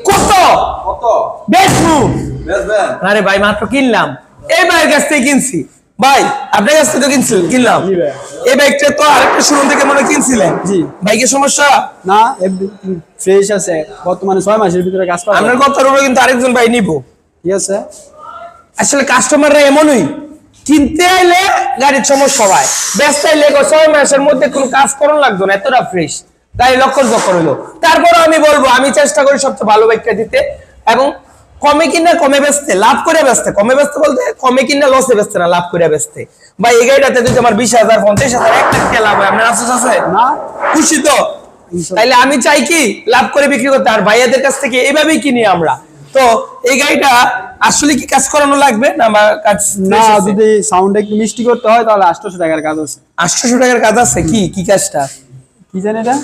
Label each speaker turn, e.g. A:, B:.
A: কত
B: কত
A: বেচবো?
B: বেচবেন?
A: আরে ভাই মাত্র কিনলাম, এই ভাইয়ের কাছ থেকে কিনছি ভাই, আপনার কাছ থেকে কিনলাম।
C: জি ভাই।
A: এই বাইকটা তো আরেকটা শোরুম থেকে মনে হয় কিনছিলেন।
C: জি।
A: বাইকের সমস্যা?
C: না, ফ্রেশ আছে, বর্তমানে 6 মাসের ভিতরে কাজ পাবে।
A: আপনার কথার উপরে কিন্তু আরেকজন ভাই নিবো।
C: ঠিক আছে।
A: আসলে কাস্টমাররা এমনই, কিনতে আইলে গাড়ির সমস্যা হয়, ব্যস্ত আইলে 6 মাসের মধ্যে কোনো কাজ করণ লাগতো না, এতটা ফ্রেশ গাড়ি লক্ষ হইলো। তারপরে আমি বলবো আমি চেষ্টা করি সবচেয়ে ভালো বাইকটা দিতে, এবং কমে কিনা কমে বেচতে, লাভ করে বেচতে। কমে বেচতে বলতে কমে কিনা লসে বেচতে না, লাভ করে বেচতে। ভাই এই গাড়িটাতে যদি আমার 20,000 50,000 1 লাখ টাকা লাভ হয়, আপনার আফসোস আছে
C: না,
A: খুশি তো? তাইলে আমি চাই কি লাভ করে বিক্রি করতে, আর ভাইয়াদের কাছ থেকে এইভাবেই কিনি আমরা। তো এই গাড়িটা আসলে কি কাজ করানো লাগবে না? কাজ
C: না, যদি সাউন্ড একটু মিষ্টি করতে হয় তাহলে 800 টাকার কাজ আছে।
A: 800 টাকার কাজ আছে? কি কি কাজটা?
C: কি জানি এটা?